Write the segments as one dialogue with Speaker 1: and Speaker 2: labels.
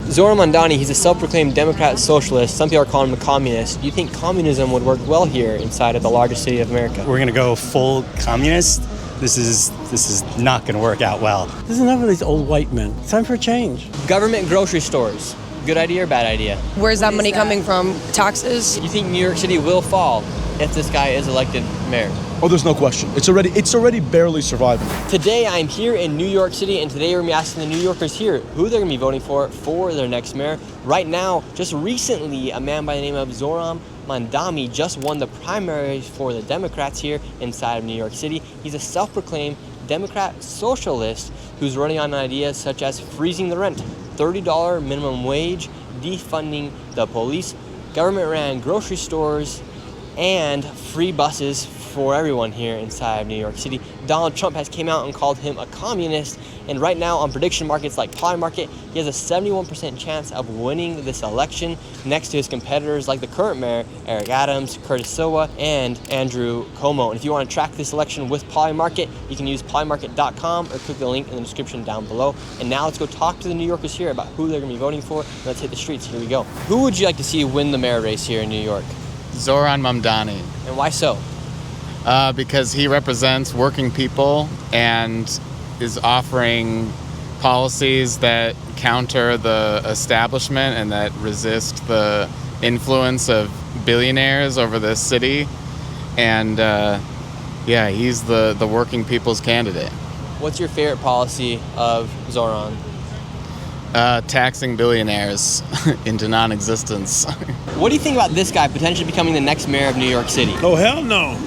Speaker 1: Zohran Mandami, he's a self-proclaimed Democrat socialist. Some people are calling him a communist. Do you think communism would work well here inside of the largest city of America?
Speaker 2: We're going to go full communist. This is not going to work out well.
Speaker 3: This is enough of these old white men. It's time for a change.
Speaker 1: Government grocery stores. Good idea or bad idea?
Speaker 4: Where's that money coming from? Taxes?
Speaker 1: You think New York City will fall if this guy is elected mayor?
Speaker 5: Oh, there's no question. It's already barely surviving.
Speaker 1: Today I'm here in New York City, and today we're going to be asking the New Yorkers here who they're going to be voting for their next mayor. Right now, just recently, a man by the name of Zohran Mandami just won the primaries for the Democrats here inside of New York City. He's a self-proclaimed Democrat socialist who's running on ideas such as freezing the rent, $30 minimum wage, defunding the police, government-ran grocery stores, and free buses for everyone here inside of New York City. Donald Trump has came out and called him a communist, and right now on prediction markets like Poly Market, he has a 71% chance of winning this election next to his competitors like the current mayor, Eric Adams, Curtis Sliwa, and Andrew Cuomo. And if you want to track this election with Poly Market, you can use polymarket.com or click the link in the description down below. And now let's go talk to the New Yorkers here about who they're going to be voting for. Let's hit the streets. Here we go. Who would you like to see win the mayor race here in New York?
Speaker 6: Zohran Mandami.
Speaker 1: And why so?
Speaker 6: Because he represents working people and is offering policies that counter the establishment and that resist the influence of billionaires over this city. And he's the working people's candidate.
Speaker 1: What's your favorite policy of Zohran?
Speaker 6: Taxing billionaires into non-existence.
Speaker 1: What do you think about this guy potentially becoming the next mayor of New York City?
Speaker 7: Oh, hell no.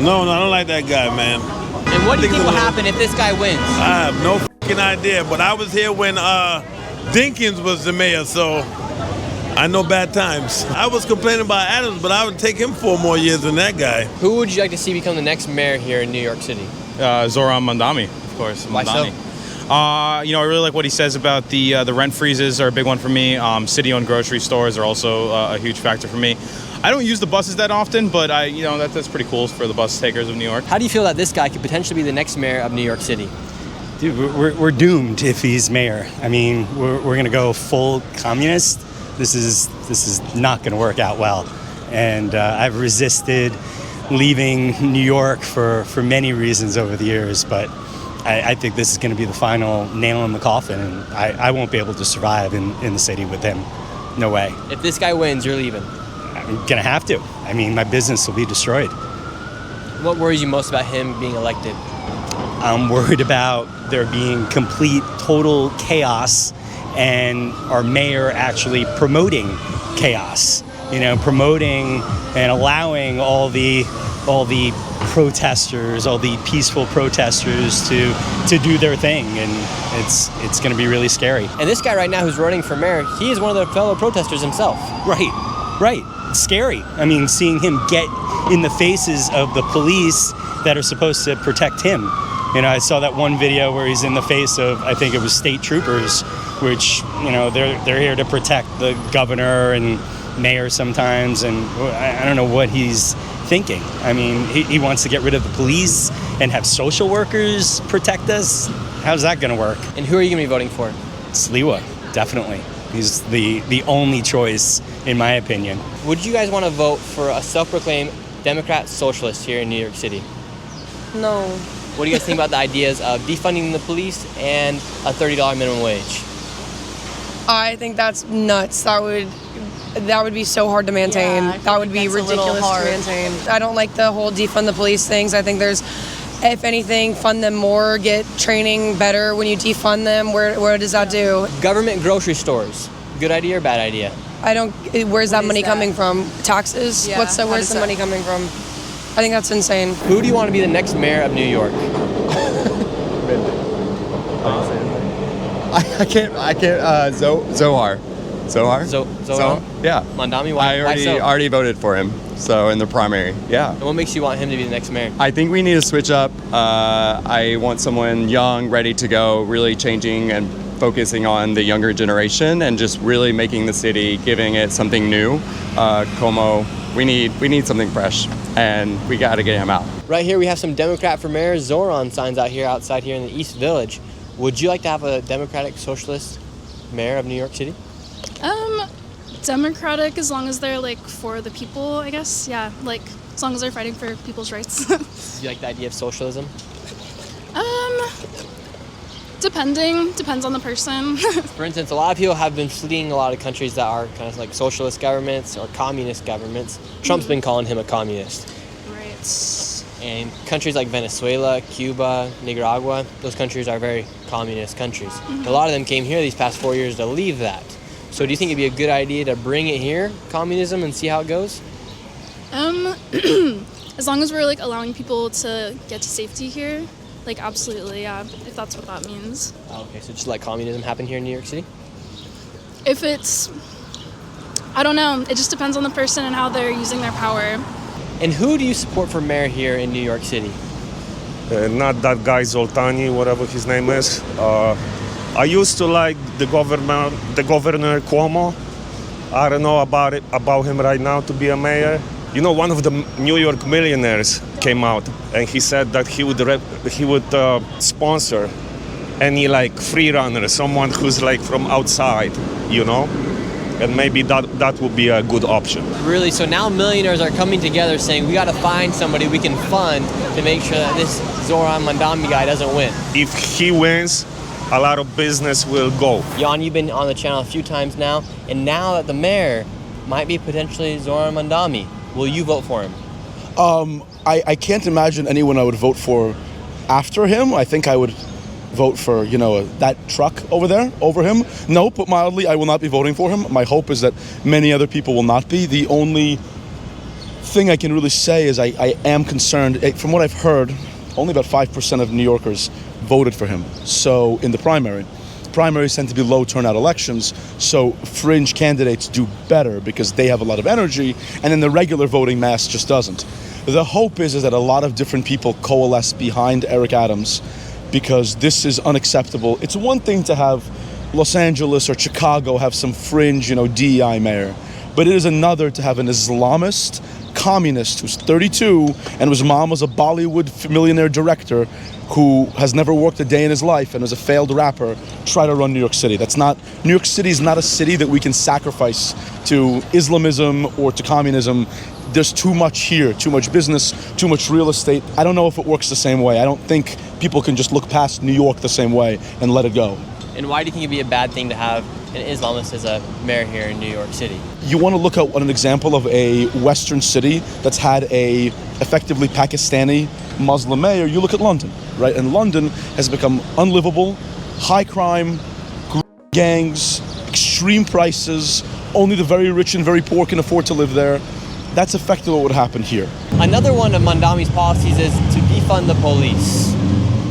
Speaker 7: No, I don't like that guy, man.
Speaker 1: And what do you think will happen if this guy wins?
Speaker 7: I have no fucking idea, but I was here when Dinkins was the mayor, so I know bad times. I was complaining about Adams, but I would take him 4 more years than that guy.
Speaker 1: Who would you like to see become the next mayor here in New York City?
Speaker 8: Zohran Mandami, of course.
Speaker 1: Why so?
Speaker 8: I really like what he says about the rent freezes are a big one for me. City-owned grocery stores are also a huge factor for me. I don't use the buses that often, but that's pretty cool for the bus takers of New York.
Speaker 1: How do you feel that this guy could potentially be the next mayor of New York City?
Speaker 2: Dude, we're doomed if he's mayor. I mean, we're going to go full communist. This is not going to work out well. And I've resisted leaving New York for many reasons over the years, but I think this is going to be the final nail in the coffin, and I won't be able to survive in the city with him. No way.
Speaker 1: If this guy wins, you're leaving.
Speaker 2: I'm going to have to. I mean, my business will be destroyed.
Speaker 1: What worries you most about him being elected?
Speaker 2: I'm worried about there being complete, total chaos and our mayor actually promoting chaos. Promoting and allowing all the protesters, all the peaceful protesters to do their thing, and it's going to be really scary.
Speaker 1: And this guy right now who's running for mayor, he is one of the fellow protesters himself.
Speaker 2: Right. It's scary. I mean, seeing him get in the faces of the police that are supposed to protect him. I saw that one video where he's in the face of, I think it was state troopers, which, they're here to protect the governor and mayor sometimes, and I don't know what he's thinking. I mean, he wants to get rid of the police and have social workers protect us. How's that going to work?
Speaker 1: And who are you going to be voting for?
Speaker 2: Sliwa, definitely. He's the only choice, in my opinion.
Speaker 1: Would you guys want to vote for a self-proclaimed Democrat socialist here in New York City?
Speaker 4: No.
Speaker 1: What do you guys think about the ideas of defunding the police and a $30 minimum wage?
Speaker 4: I think that's nuts. That would be so hard to maintain.
Speaker 9: Yeah,
Speaker 4: that would be ridiculous to maintain. I don't like the whole defund the police things. I think if anything, fund them more, get training better when you defund them. Where does that do?
Speaker 1: Government grocery stores. Good idea or bad idea?
Speaker 4: Where's that money coming from? Taxes?
Speaker 9: Yeah,
Speaker 4: Where's the money coming from? I think that's insane.
Speaker 1: Who do you want to be the next mayor of New York?
Speaker 10: I can't. Zohar.
Speaker 1: Zohran?
Speaker 10: Yeah.
Speaker 1: Mandami? Why so?
Speaker 10: already voted for him. So in the primary, yeah.
Speaker 1: And what makes you want him to be the next mayor?
Speaker 10: I think we need to switch up. I want someone young, ready to go, really changing and focusing on the younger generation and just really making the city, giving it something new. Como, we need something fresh, and we got to get him out.
Speaker 1: Right here we have some Democrat for Mayor Zohran signs outside here in the East Village. Would you like to have a Democratic Socialist mayor of New York City?
Speaker 9: Democratic, as long as they're like for the people, I guess. Yeah, like as long as they're fighting for people's rights.
Speaker 1: Do you like the idea of socialism?
Speaker 9: Depends on the person.
Speaker 1: For instance, a lot of people have been fleeing a lot of countries that are kind of like socialist governments or communist governments. Trump's been calling him a communist.
Speaker 9: Right.
Speaker 1: And countries like Venezuela, Cuba, Nicaragua, those countries are very communist countries. A lot of them came here these past 4 years to leave that. So do you think it'd be a good idea to bring it here, communism, and see how it goes?
Speaker 9: As long as we're like allowing people to get to safety here, like absolutely, yeah, if that's what that means.
Speaker 1: Okay, so just let communism happen here in New York City?
Speaker 9: If it's, I don't know, it just depends on the person and how they're using their power.
Speaker 1: And who do you support for mayor here in New York City?
Speaker 11: Not that guy Zoltani, whatever his name is. I used to like the governor Cuomo. I don't know about him right now to be a mayor. You know, one of the New York millionaires came out and he said that he would sponsor any like free runner, someone who's like from outside, you know, and maybe that would be a good option.
Speaker 1: Really, so now millionaires are coming together saying we got to find somebody we can fund to make sure that this Zohran Mandami guy doesn't win.
Speaker 11: If he wins, a lot of business will go.
Speaker 1: Jan, you've been on the channel a few times now, and now that the mayor might be potentially Zohran Mandami, will you vote for him?
Speaker 5: I can't imagine anyone I would vote for after him. I think I would vote for, that truck over there, over him. No, put mildly, I will not be voting for him. My hope is that many other people will not be. The only thing I can really say is I am concerned. From what I've heard, only about 5% of New Yorkers voted for him. So in the primaries tend to be low turnout elections, so fringe candidates do better because they have a lot of energy, and then the regular voting mass just doesn't. The hope is that a lot of different people coalesce behind Eric Adams, because this is unacceptable. It's one thing to have Los Angeles or Chicago have some fringe, DEI mayor, but it is another to have an Islamist communist who's 32 and whose mom was a Bollywood millionaire director who has never worked a day in his life and was a failed rapper, try to run New York City. New York City is not a city that we can sacrifice to Islamism or to communism. There's too much here, too much business, too much real estate. I don't know if it works the same way. I don't think people can just look past New York the same way and let it go.
Speaker 1: And why do you think it'd be a bad thing to have an Islamist as a mayor here in New York City?
Speaker 5: You want to look at an example of a Western city that's had a effectively Pakistani Muslim mayor. You look at London, right? And London has become unlivable, high crime, gangs, extreme prices. Only the very rich and very poor can afford to live there. That's effectively what would happen here.
Speaker 1: Another one of Mandami's policies is to defund the police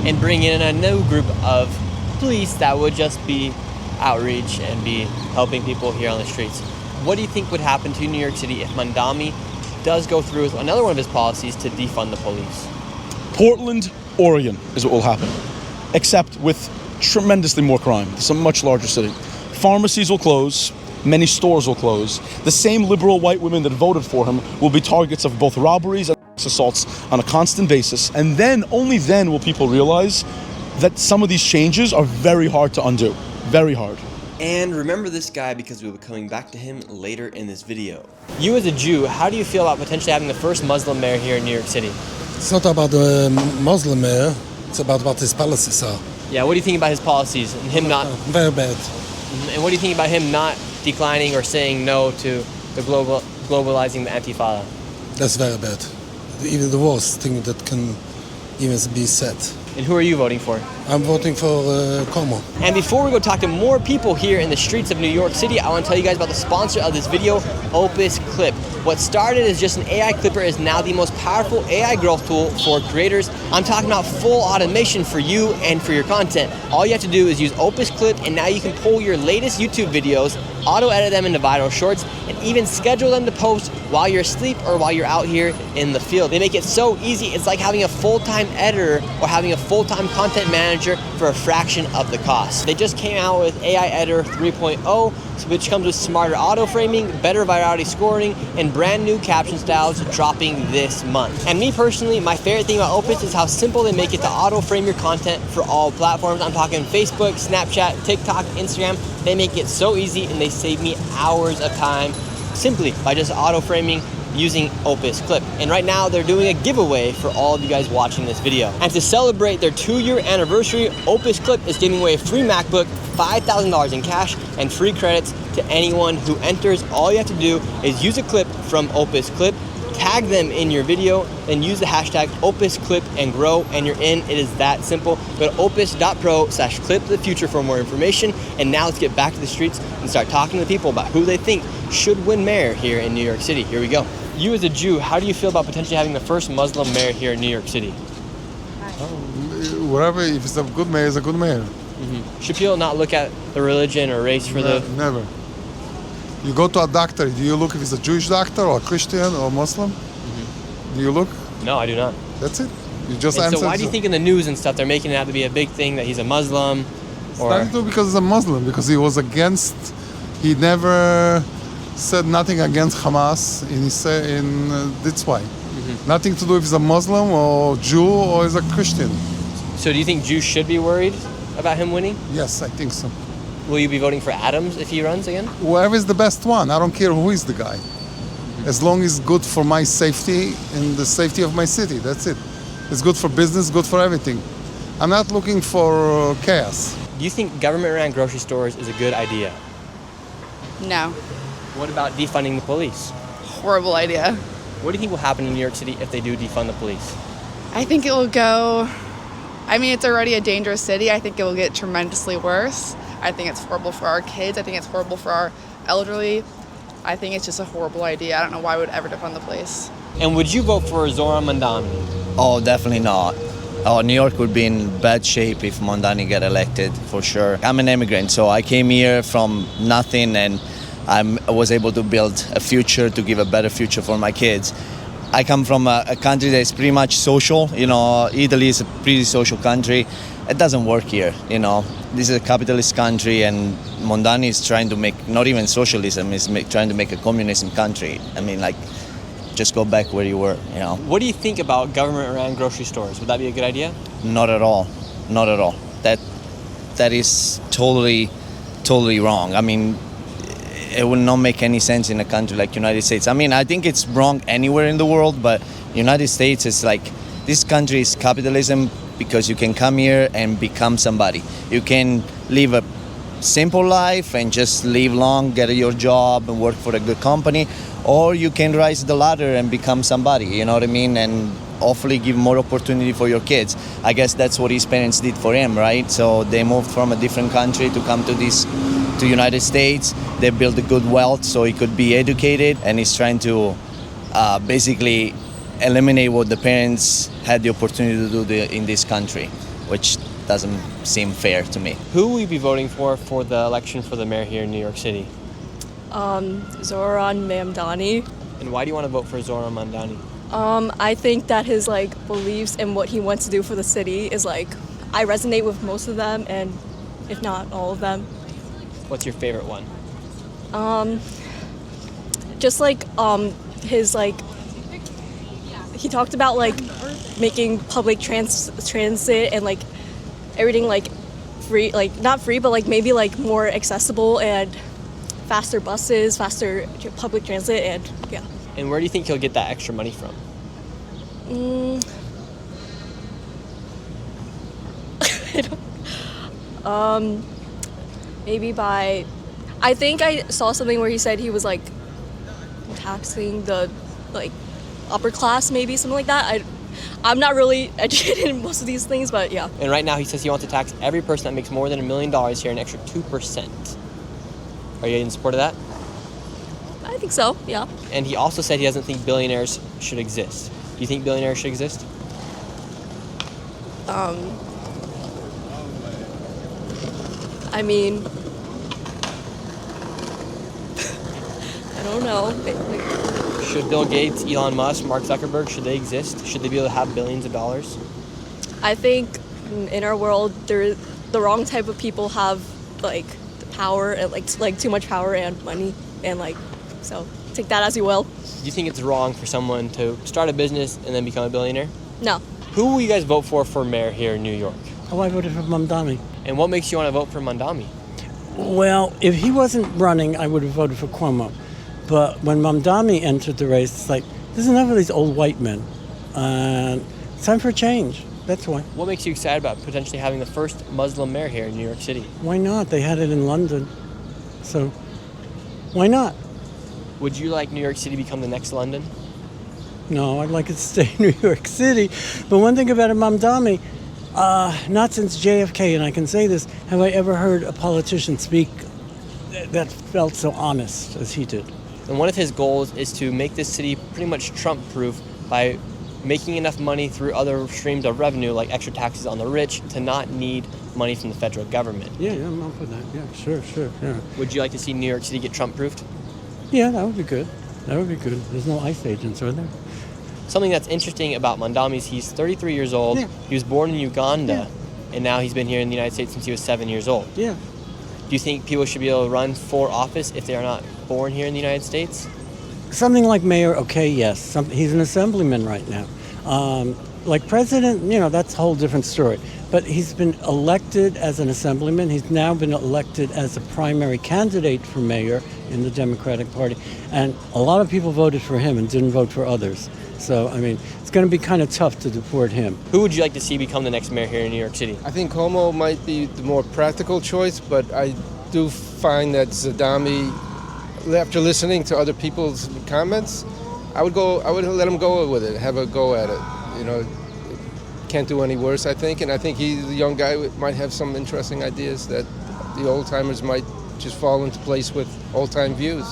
Speaker 1: and bring in a new group of police that would just be outreach and be helping people here on the streets. What do you think would happen to New York City if Mandami does go through with another one of his policies to defund the police?
Speaker 5: Portland, Oregon is what will happen, except with tremendously more crime. It's a much larger city. Pharmacies will close, many stores will close. The same liberal white women that voted for him will be targets of both robberies and assaults on a constant basis, and then, only then will people realize that some of these changes are very hard to undo. Very hard.
Speaker 12: And remember this guy because we'll be coming back to him later in this video.
Speaker 1: You as a Jew, how do you feel about potentially having the first Muslim mayor here in New York City?
Speaker 3: It's not about the Muslim mayor, it's about what his policies are.
Speaker 1: Yeah, what do you think about his policies and him not...
Speaker 3: Very bad.
Speaker 1: And what do you think about him not declining or saying no to the globalizing the Antifada?
Speaker 3: That's very bad. Even the worst thing that can even be said.
Speaker 1: And who are you voting for?
Speaker 3: I'm voting for Cuomo.
Speaker 1: And before we go talk to more people here in the streets of New York City, I want to tell you guys about the sponsor of this video, Opus Clip. What started as just an AI clipper is now the most powerful AI growth tool for creators. I'm talking about full automation for you and for your content. All you have to do is use Opus Clip, and now you can pull your latest YouTube videos, auto-edit them into viral shorts, and even schedule them to post while you're asleep or while you're out here in the field. They make it so easy. It's like having a full-time editor or having a full-time content manager manager for a fraction of the cost. They just came out with AI Editor 3.0, which comes with smarter auto framing, better virality scoring, and brand new caption styles dropping this month. And me personally, my favorite thing about Opus is how simple they make it to auto frame your content for all platforms. I'm talking Facebook, Snapchat, TikTok, Instagram. They make it so easy and they save me hours of time simply by just auto framing using Opus Clip. And right now they're doing a giveaway for all of you guys watching this video. And to celebrate their 2-year anniversary, Opus Clip is giving away a free MacBook, $5,000 in cash, and free credits to anyone who enters. All you have to do is use a clip from Opus Clip, tag them in your video, then use the hashtag OpusClip and grow, and you're in. It is that simple. Go to opus.pro/clipthefuture for more information. And now let's get back to the streets and start talking to people about who they think should win mayor here in New York City. Here we go. You as a Jew, how do you feel about potentially having the first Muslim mayor here in New York City?
Speaker 13: Whatever, if it's a good mayor, it's a good mayor.
Speaker 1: Should people not look at the religion or race for
Speaker 13: Never. You go to a doctor, do you look if it's a Jewish doctor or Christian or Muslim? Do you look?
Speaker 1: No, I do not.
Speaker 13: That's it. You just
Speaker 1: And
Speaker 13: answer.
Speaker 1: so why do you think in the news and stuff they're making it out to be a big thing that he's a Muslim?
Speaker 13: Starting to because he's a Muslim, because he was against, he never said nothing against Hamas, that's why. Nothing to do if he's a Muslim or Jew or he's a Christian.
Speaker 1: So do you think Jews should be worried about him winning?
Speaker 13: Yes, I think so.
Speaker 1: Will you be voting for Adams if he runs again?
Speaker 13: Whoever is the best one, I don't care who is the guy. As long as it's good for my safety and the safety of my city, that's it. It's good for business, good for everything. I'm not looking for chaos.
Speaker 1: Do you think government around grocery stores is a good idea?
Speaker 14: No.
Speaker 1: What about defunding the police?
Speaker 14: Horrible idea.
Speaker 1: What do you think will happen in New York City if they do defund the police?
Speaker 14: I think it will go, I mean, it's already a dangerous city. I think it will get tremendously worse. I think it's horrible for our kids. I think it's horrible for our elderly. I think it's just a horrible idea. I don't know why we would ever defund the place.
Speaker 1: And would you vote for Zohran Mandami?
Speaker 15: Oh, definitely not. Oh, New York would be in bad shape if Mandani got elected, for sure. I'm an immigrant, so I came here from nothing and I was able to build a future, to give a better future for my kids. I come from a country that is pretty much social. You know, Italy is a pretty social country. It doesn't work here, you know. This is a capitalist country and Mondani is trying to make, not even socialism, is trying to make a communism country. I mean, like, just go back where you were, you know.
Speaker 1: What do you think about government around grocery stores? Would that be a good idea?
Speaker 15: Not at all. Not at all. That is totally wrong. I mean, it would not make any sense in a country like United States. I mean, I think it's wrong anywhere in the world, but United States is like, this country is capitalism because you can come here and become somebody. You can live a simple life and just live long, get your job and work for a good company, or you can rise the ladder and become somebody, you know what I mean? And hopefully give more opportunity for your kids. I guess that's what his parents did for him, right? So they moved from a different country to come to United States. They built a good wealth so he could be educated, and he's trying to basically eliminate what the parents had the opportunity to do in this country, which doesn't seem fair to me.
Speaker 1: Who will you be voting for the election for the mayor here in New York City?
Speaker 16: Zohran Mandami.
Speaker 1: And why do you want to vote for Zohran Mandami?
Speaker 16: I think that his beliefs and what he wants to do for the city is I resonate with most of them, and if not all of them.
Speaker 1: What's your favorite one?
Speaker 16: Just his he talked about making public transit and everything free, not free, but maybe more accessible and faster buses, faster public transit, and yeah.
Speaker 1: And where do you think he'll get that extra money from?
Speaker 16: Maybe by, I think I saw something where he said he was taxing the upper class, maybe something like that. I'm not really educated in most of these things, but yeah.
Speaker 1: And right now he says he wants to tax every person that makes more than $1 million here an extra 2%. Are you in support of that?
Speaker 16: I think so, yeah.
Speaker 1: And he also said he doesn't think billionaires should exist. Do you think billionaires should exist?
Speaker 16: I mean, I don't know.
Speaker 1: Should Bill Gates, Elon Musk, Mark Zuckerberg, should they exist? Should they be able to have billions of dollars?
Speaker 16: I think in our world, the wrong type of people have like the power and like too much power and money, and like, so take that as you will.
Speaker 1: Do you think it's wrong for someone to start a business and then become a billionaire?
Speaker 16: No.
Speaker 1: Who will you guys vote for mayor here in New York?
Speaker 17: Oh, I voted for Mandami.
Speaker 1: And what makes you want to vote for Mandami?
Speaker 17: Well, if he wasn't running, I would have voted for Cuomo. But when Mandami entered the race, it's like, there's enough of these old white men. It's time for a change. That's why.
Speaker 1: What makes you excited about potentially having the first Muslim mayor here in New York City?
Speaker 17: Why not? They had it in London. So, why not?
Speaker 1: Would you like New York City to become the next London?
Speaker 17: No, I'd like it to stay in New York City. But one thing about Mandami, not since JFK, and I can say this, have I ever heard a politician speak that felt so honest as he did.
Speaker 1: And one of his goals is to make this city pretty much Trump-proof by making enough money through other streams of revenue, like extra taxes on the rich, to not need money from the federal government.
Speaker 17: Yeah, I'm up for that. Yeah, sure, yeah.
Speaker 1: Would you like to see New York City get Trump-proofed?
Speaker 17: Yeah, that would be good. That would be good. There's no ICE agents, are there?
Speaker 1: Something that's interesting about Mandami is he's 33 years old.
Speaker 17: Yeah.
Speaker 1: He was born in Uganda, and now he's been here in the United States since he was 7 years old.
Speaker 17: Yeah.
Speaker 1: Do you think people should be able to run for office if they are not born here in the United States?
Speaker 17: Something like mayor, okay, yes. He's an assemblyman right now. Like president, that's a whole different story. But he's been elected as an assemblyman. He's now been elected as a primary candidate for mayor in the Democratic Party. And a lot of people voted for him and didn't vote for others. So, it's going to be kind of tough to deport him.
Speaker 1: Who would you like to see become the next mayor here in New York City?
Speaker 18: I think Cuomo might be the more practical choice, but I do find that Zadami, after listening to other people's comments, I would let him go with it, have a go at it. Can't do any worse, I think. And I think he's a young guy, might have some interesting ideas that the old-timers might just fall into place with old-time views.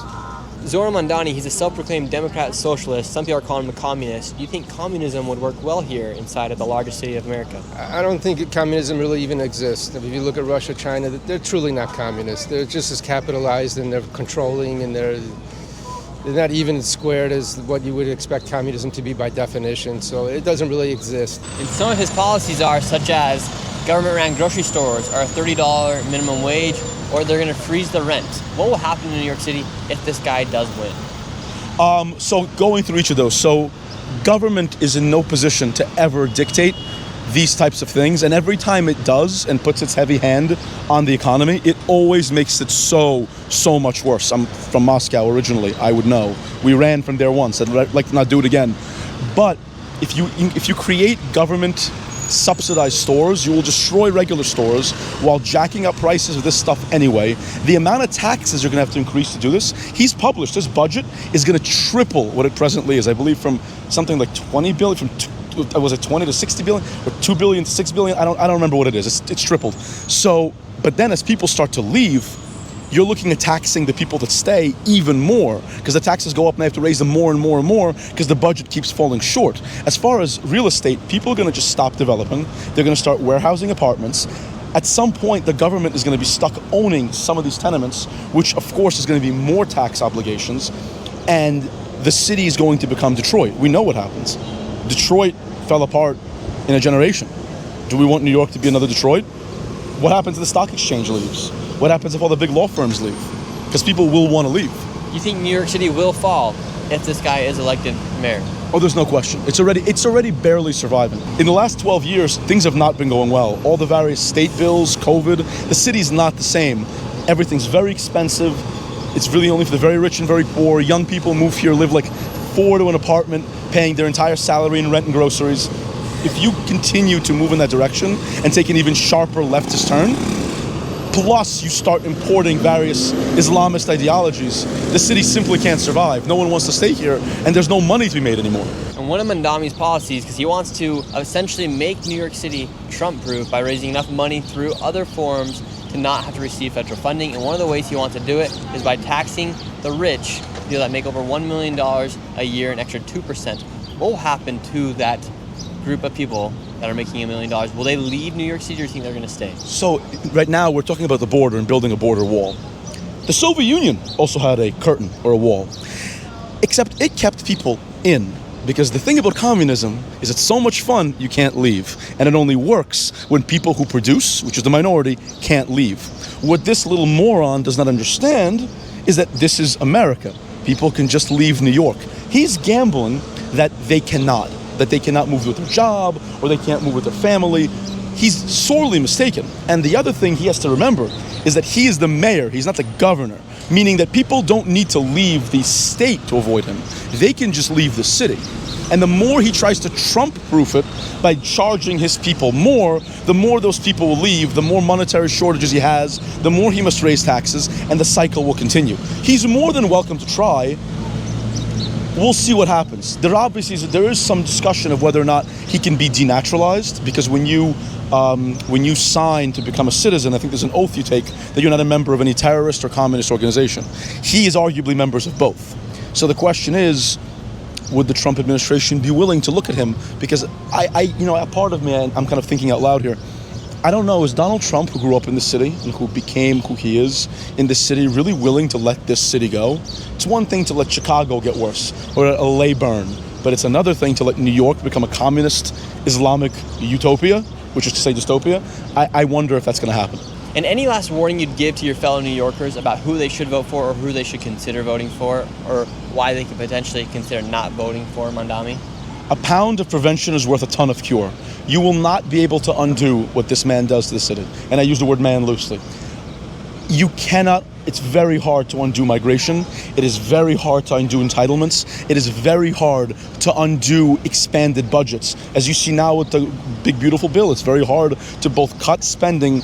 Speaker 1: Zohran Mandami, he's a self-proclaimed Democrat socialist. Some people are calling him a communist. Do you think communism would work well here inside of the largest city of America?
Speaker 18: I don't think communism really even exists. If you look at Russia, China, they're truly not communist. They're just as capitalized, and they're controlling, and they're not even as squared as what you would expect communism to be by definition. So it doesn't really exist.
Speaker 1: And some of his policies are such as government-ran grocery stores or a $30 minimum wage, or they're going to freeze the rent. What will happen in New York City if this guy does win?
Speaker 5: So going through each of those. So government is in no position to ever dictate these types of things. And every time it does and puts its heavy hand on the economy, it always makes it so much worse. I'm from Moscow originally, I would know. We ran from there once. I'd like to not do it again. But if you create government subsidized stores, you will destroy regular stores while jacking up prices of this stuff anyway. The amount of taxes you're going to have to increase to do this, he's published his budget is going to triple what it presently is. I believe from something like 20 billion, was it 20 to 60 billion, or 2 billion to 6 billion? I don't remember what it is. It's tripled. So, but then as people start to leave, you're looking at taxing the people that stay even more, because the taxes go up and they have to raise them more and more and more because the budget keeps falling short. As far as real estate, people are going to just stop developing. They're going to start warehousing apartments. At some point, the government is going to be stuck owning some of these tenements, which of course is going to be more tax obligations, and the city is going to become Detroit. We know what happens. Detroit fell apart in a generation. Do we want New York to be another Detroit? What happens if the stock exchange leaves? What happens if all the big law firms leave? Because people will want to leave.
Speaker 1: You think New York City will fall if this guy is elected mayor?
Speaker 5: Oh, there's no question. It's already barely surviving. In the last 12 years, things have not been going well. All the various state bills, COVID, the city's not the same. Everything's very expensive. It's really only for the very rich and very poor. Young people move here, live like 4 to an apartment, paying their entire salary in rent and groceries. If you continue to move in that direction and take an even sharper leftist turn, plus you start importing various Islamist ideologies, the city simply can't survive. No one wants to stay here, and there's no money to be made anymore.
Speaker 1: And one of Mandami's policies, because he wants to essentially make New York City Trump-proof by raising enough money through other forms to not have to receive federal funding. And one of the ways he wants to do it is by taxing the rich, people that make over $1 million a year, an extra 2%. What will happen to that group of people that are making $1 million? Will they leave New York City, or do you think they're going to stay?
Speaker 5: So right now we're talking about the border and building a border wall. The Soviet Union also had a curtain or a wall, except it kept people in. Because the thing about communism is it's so much fun you can't leave. And it only works when people who produce, which is the minority, can't leave. What this little moron does not understand is that this is America. People can just leave New York. He's gambling that they cannot move with their job or they can't move with their family. He's sorely mistaken. And the other thing he has to remember is that he is the mayor, he's not the governor, meaning that people don't need to leave the state to avoid him. They can just leave the city. And the more he tries to Trump-proof it by charging his people more, the more those people will leave, the more monetary shortages he has, the more he must raise taxes, and the cycle will continue. He's more than welcome to try. We'll see what happens. There is some discussion of whether or not he can be denaturalized, because when you sign to become a citizen, I think there's an oath you take that you're not a member of any terrorist or communist organization. He is arguably members of both. So the question is, would the Trump administration be willing to look at him? Because a part of me, I'm kind of thinking out loud here, I don't know, is Donald Trump, who grew up in the city and who became who he is in this city, really willing to let this city go? It's one thing to let Chicago get worse or LA burn, but it's another thing to let New York become a communist Islamic utopia, which is to say dystopia. I wonder if that's going to happen.
Speaker 1: And any last warning you'd give to your fellow New Yorkers about who they should vote for or who they should consider voting for, or why they could potentially consider not voting for Mandami?
Speaker 5: A pound of prevention is worth a ton of cure. You will not be able to undo what this man does to the city. And I use the word man loosely. You cannot, it's very hard to undo migration. It is very hard to undo entitlements. It is very hard to undo expanded budgets. As you see now with the big beautiful bill, it's very hard to both cut spending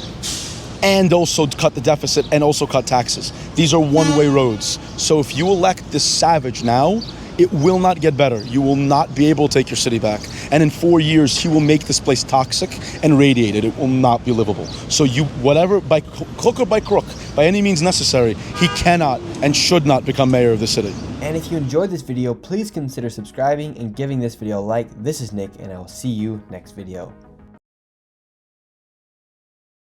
Speaker 5: and also cut the deficit and also cut taxes. These are one-way roads. So if you elect this savage now, it will not get better. You will not be able to take your city back. And in 4 years, he will make this place toxic and radiated. It will not be livable. So whatever, by hook or by crook, by any means necessary, he cannot and should not become mayor of the city.
Speaker 1: And if you enjoyed this video, please consider subscribing and giving this video a like. This is Nick, and I will see you next video.